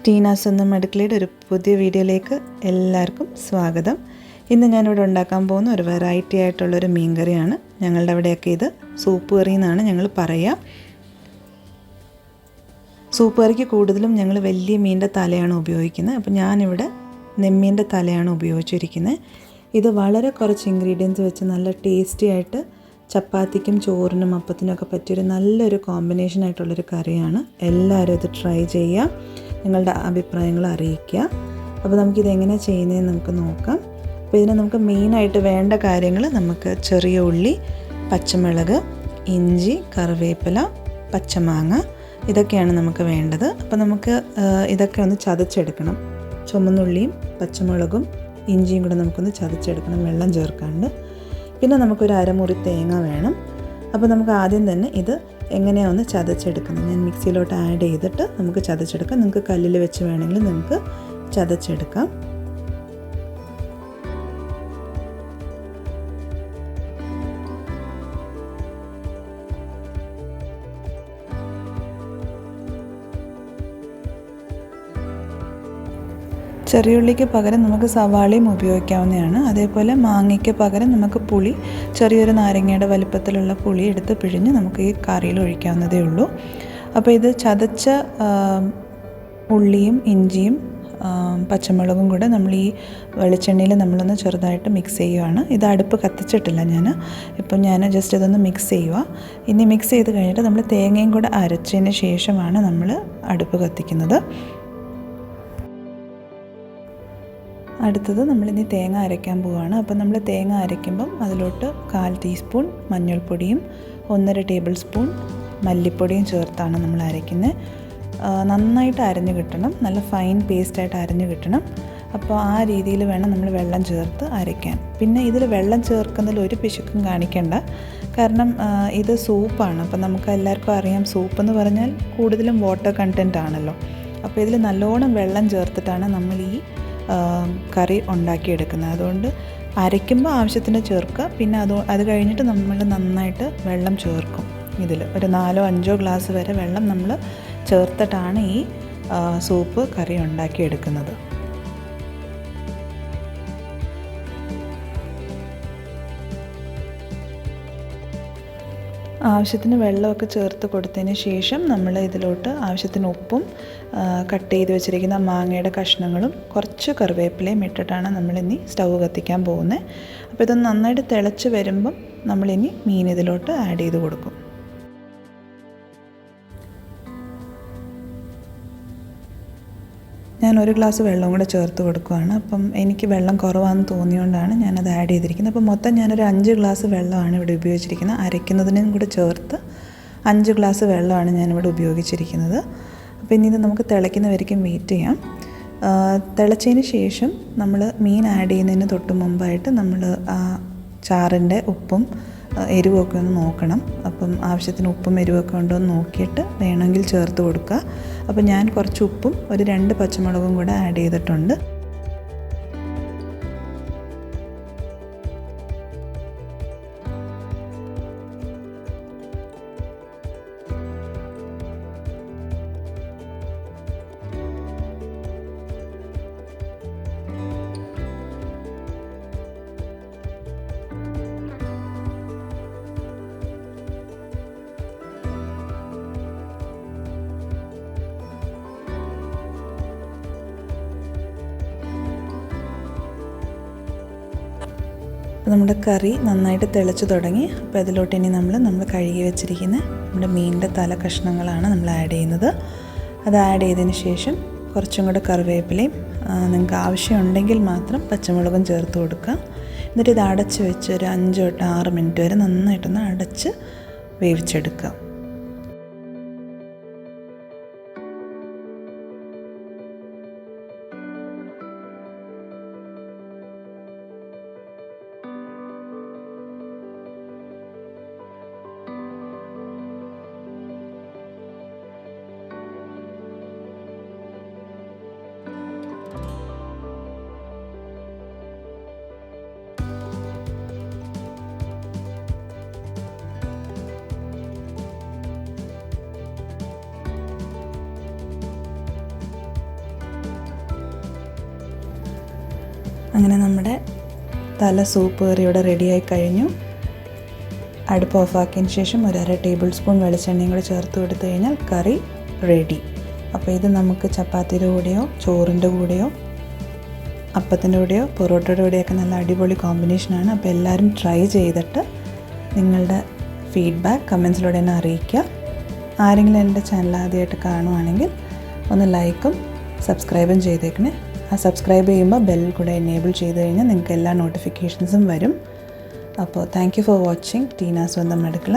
Teena's എന്ന അടുക്കളയുടെ ഒരു പുതിയ വീഡിയോയിലേക്ക് എല്ലാവർക്കും സ്വാഗതം. ഇന്ന് ഞാനിവിടെ ഉണ്ടാക്കാൻ പോകുന്ന ഒരു വെറൈറ്റി ആയിട്ടുള്ളൊരു മീൻ കറിയാണ്. ഞങ്ങളുടെ അവിടെയൊക്കെ ഇത് സൂപ്പ് കറി എന്നാണ് ഞങ്ങൾ പറയുക. സൂപ്പ് കറിക്ക് കൂടുതലും ഞങ്ങൾ വലിയ മീനിൻ്റെ തലയാണ് ഉപയോഗിക്കുന്നത്. അപ്പോൾ ഞാനിവിടെ നെമ്മീൻ്റെ തലയാണ് ഉപയോഗിച്ചിരിക്കുന്നത്. ഇത് വളരെ കുറച്ച് ഇൻഗ്രീഡിയൻസ് വെച്ച് നല്ല ടേസ്റ്റി ആയിട്ട് ചപ്പാത്തിക്കും ചോറിനും അപ്പത്തിനൊക്കെ പറ്റിയൊരു നല്ലൊരു കോമ്പിനേഷനായിട്ടുള്ളൊരു കറിയാണ്. എല്ലാവരും ഇത് ട്രൈ ചെയ്യുക, നിങ്ങളുടെ അഭിപ്രായങ്ങൾ അറിയിക്കുക. അപ്പോൾ നമുക്കിത് എങ്ങനെ ചെയ്യുന്നതെന്ന് നമുക്ക് നോക്കാം. അപ്പോൾ ഇതിന് നമുക്ക് മെയിനായിട്ട് വേണ്ട കാര്യങ്ങൾ, നമുക്ക് ചെറിയ ഉള്ളി, പച്ചമുളക്, ഇഞ്ചി, കറിവേപ്പില, പച്ചമാങ്ങ, ഇതൊക്കെയാണ് നമുക്ക് വേണ്ടത്. അപ്പോൾ നമുക്ക് ഇതൊക്കെ ഒന്ന് ചതച്ചെടുക്കണം. ചുമന്നുള്ളിയും പച്ചമുളകും ഇഞ്ചിയും കൂടെ നമുക്കൊന്ന് ചതച്ചെടുക്കണം, വെള്ളം ചേർക്കാണ്ട്. പിന്നെ നമുക്കൊരു അരമുറി തേങ്ങ വേണം. അപ്പോൾ നമുക്ക് ആദ്യം തന്നെ ഇത് എങ്ങനെയാണ് ഒന്ന് ചതച്ചെടുക്കുന്നത്, ഞാൻ മിക്സിയിലോട്ട് ആഡ് ചെയ്തിട്ട് നമുക്ക് ചതച്ചെടുക്കാം. നിങ്ങൾക്ക് കല്ലിൽ വെച്ച് വേണമെങ്കിൽ നിങ്ങൾക്ക് ചതച്ചെടുക്കാം. ചെറിയുള്ളിക്ക് പകരം നമുക്ക് സവാളയും ഉപയോഗിക്കാവുന്നതാണ്. അതേപോലെ മാങ്ങയ്ക്ക് പകരം നമുക്ക് പുളി, ചെറിയൊരു നാരങ്ങയുടെ വലിപ്പത്തിലുള്ള പുളി എടുത്ത് പിഴിഞ്ഞ് നമുക്ക് ഈ കറിയിൽ ഒഴിക്കാവുന്നതേ ഉള്ളൂ. അപ്പോൾ ഇത് ചതച്ച ഉള്ളിയും ഇഞ്ചിയും പച്ചമുളകും കൂടെ നമ്മൾ ഈ വെളിച്ചെണ്ണയിൽ നമ്മളൊന്ന് ചെറുതായിട്ട് മിക്സ് ചെയ്യുകയാണ്. ഇത് അടുപ്പ് കത്തിച്ചിട്ടില്ല ഇപ്പം ഞാൻ ജസ്റ്റ് ഇതൊന്ന് മിക്സ് ചെയ്യുക. ഇനി മിക്സ് ചെയ്ത് കഴിഞ്ഞിട്ട് നമ്മൾ തേങ്ങയും കൂടെ അരച്ചതിന് ശേഷമാണ് നമ്മൾ അടുപ്പ് കത്തിക്കുന്നത്. അടുത്തത് നമ്മളിനി തേങ്ങ അരയ്ക്കാൻ പോവുകയാണ്. അപ്പം നമ്മൾ തേങ്ങ അരയ്ക്കുമ്പം അതിലോട്ട് 1/4 ടീസ്പൂൺ മഞ്ഞൾപ്പൊടിയും 1.5 ടേബിൾ സ്പൂൺ മല്ലിപ്പൊടിയും ചേർത്താണ് നമ്മൾ അരയ്ക്കുന്നത്. നന്നായിട്ട് അരഞ്ഞു കിട്ടണം, നല്ല ഫൈൻ പേസ്റ്റായിട്ട് അരഞ്ഞു കിട്ടണം. അപ്പോൾ ആ രീതിയിൽ വേണം നമ്മൾ വെള്ളം ചേർത്ത് അരയ്ക്കാൻ. പിന്നെ ഇതിൽ വെള്ളം ചേർക്കുന്നതിൽ ഒരു പിശുക്കും കാണിക്കേണ്ട, കാരണം ഇത് സൂപ്പാണ്. അപ്പം നമുക്ക് എല്ലാവർക്കും അറിയാം, സൂപ്പ് എന്ന് പറഞ്ഞാൽ കൂടുതലും വാട്ടർ കണ്ടൻറ്റ് ആണല്ലോ. അപ്പോൾ ഇതിൽ നല്ലോണം വെള്ളം ചേർത്തിട്ടാണ് നമ്മൾ ഈ കറി ഉണ്ടാക്കിയെടുക്കുന്നത്. അതുകൊണ്ട് അരയ്ക്കുമ്പോൾ ആവശ്യത്തിന് ചേർക്കുക. പിന്നെ അത് കഴിഞ്ഞിട്ട് നമ്മൾ നന്നായിട്ട് വെള്ളം ചേർക്കും. ഇതിൽ ഒരു 4-5 ഗ്ലാസ് വരെ വെള്ളം നമ്മൾ ചേർത്തിട്ടാണ് ഈ സൂപ്പ് കറി ഉണ്ടാക്കിയെടുക്കുന്നത്. ആവശ്യത്തിന് വെള്ളമൊക്കെ ചേർത്ത് കൊടുത്തതിന് ശേഷം നമ്മൾ ഇതിലോട്ട് ആവശ്യത്തിന് ഉപ്പും കട്ട് ചെയ്ത് വെച്ചിരിക്കുന്ന മാങ്ങയുടെ കഷ്ണങ്ങളും കുറച്ച് കറിവേപ്പിലയും ഇട്ടിട്ടാണ് നമ്മളിനി സ്റ്റൗ കത്തിക്കാൻ പോകുന്നത്. അപ്പോൾ ഇത് നന്നായിട്ട് തിളച്ച് വരുമ്പം നമ്മളിനി മീൻ ഇതിലോട്ട് ആഡ് ചെയ്ത് കൊടുക്കും. ഞാൻ 1 ഗ്ലാസ് വെള്ളം കൂടെ ചേർത്ത് കൊടുക്കുകയാണ്. അപ്പം എനിക്ക് വെള്ളം കുറവാണെന്ന് തോന്നിയുകൊണ്ടാണ് ഞാനത് ആഡ് ചെയ്തിരിക്കുന്നത്. അപ്പം മൊത്തം ഞാനൊരു 5 ഗ്ലാസ് വെള്ളമാണ് ഇവിടെ ഉപയോഗിച്ചിരിക്കുന്നത്. അരയ്ക്കുന്നതിനും കൂടെ ചേർത്ത് 5 ഗ്ലാസ് വെള്ളമാണ് ഞാനിവിടെ ഉപയോഗിച്ചിരിക്കുന്നത്. അപ്പോൾ ഇനി ഇത് നമുക്ക് തിളയ്ക്കുന്നവരേക്കും വെയിറ്റ് ചെയ്യാം. തിളച്ചതിന് ശേഷം നമ്മൾ മീൻ ആഡ് ചെയ്യുന്നതിന് തൊട്ട് മുമ്പായിട്ട് നമ്മൾ ആ ചാറിൻ്റെ ഉപ്പും എരിവൊക്കെ ഒന്ന് നോക്കണം. അപ്പം ആവശ്യത്തിന് ഉപ്പും എരിവൊക്കെ ഉണ്ടോ എന്ന് നോക്കിയിട്ട് വേണമെങ്കിൽ ചേർത്ത് കൊടുക്കുക. അപ്പം ഞാൻ കുറച്ച് ഉപ്പും ഒരു 2 പച്ചമുളകും കൂടെ ആഡ് ചെയ്തിട്ടുണ്ട്. നമ്മുടെ കറി നന്നായിട്ട് തിളച്ച് തുടങ്ങി. അപ്പോൾ ഇതിലോട്ട് ഇനി നമ്മൾ കഴുകി വെച്ചിരിക്കുന്ന നമ്മുടെ മീനിൻ്റെ തല കഷ്ണങ്ങളാണ് നമ്മൾ ആഡ് ചെയ്യുന്നത്. അത് ആഡ് ചെയ്തതിന് ശേഷം കുറച്ചും കൂടെ കറിവേപ്പിലയും നിങ്ങൾക്ക് ആവശ്യമുണ്ടെങ്കിൽ മാത്രം പച്ചമുളകും ചേർത്ത് കൊടുക്കുക. എന്നിട്ട് ഇത് അടച്ച് വെച്ച് ഒരു 5-6 മിനിറ്റ് വരെ നന്നായിട്ടൊന്ന് അടച്ച് വേവിച്ചെടുക്കുക. അങ്ങനെ നമ്മുടെ തല സൂപ്പ് കറി ഇവിടെ റെഡിയായി കഴിഞ്ഞു. അടുപ്പ് ഓഫാക്കിയതിന് ശേഷം ഒരു 1/2 ടേബിൾ സ്പൂൺ വെളിച്ചെണ്ണയും കൂടെ ചേർത്ത് കൊടുത്തു കഴിഞ്ഞാൽ കറി റെഡി. അപ്പോൾ ഇത് നമുക്ക് ചപ്പാത്തിയുടെ കൂടെയോ ചോറിൻ്റെ കൂടെയോ അപ്പത്തിൻ്റെ കൂടെയോ പൊറോട്ടയുടെ കൂടെയൊക്കെ നല്ല അടിപൊളി കോമ്പിനേഷനാണ്. അപ്പോൾ എല്ലാവരും ട്രൈ ചെയ്തിട്ട് നിങ്ങളുടെ ഫീഡ്ബാക്ക് കമൻസിലൂടെ എന്നെ അറിയിക്കുക. ആരെങ്കിലും എൻ്റെ ചാനൽ ആദ്യമായിട്ട് കാണുവാണെങ്കിൽ ഒന്ന് ലൈക്കും സബ്സ്ക്രൈബും ചെയ്തേക്കണേ. ആ സബ്സ്ക്രൈബ് ചെയ്യുമ്പോൾ ബെൽ കൂടെ എനേബിൾ ചെയ്ത് കഴിഞ്ഞാൽ നിങ്ങൾക്ക് എല്ലാ നോട്ടിഫിക്കേഷൻസും വരും. അപ്പോൾ thank you for watching Teena's സ്വന്തം അടുക്കള.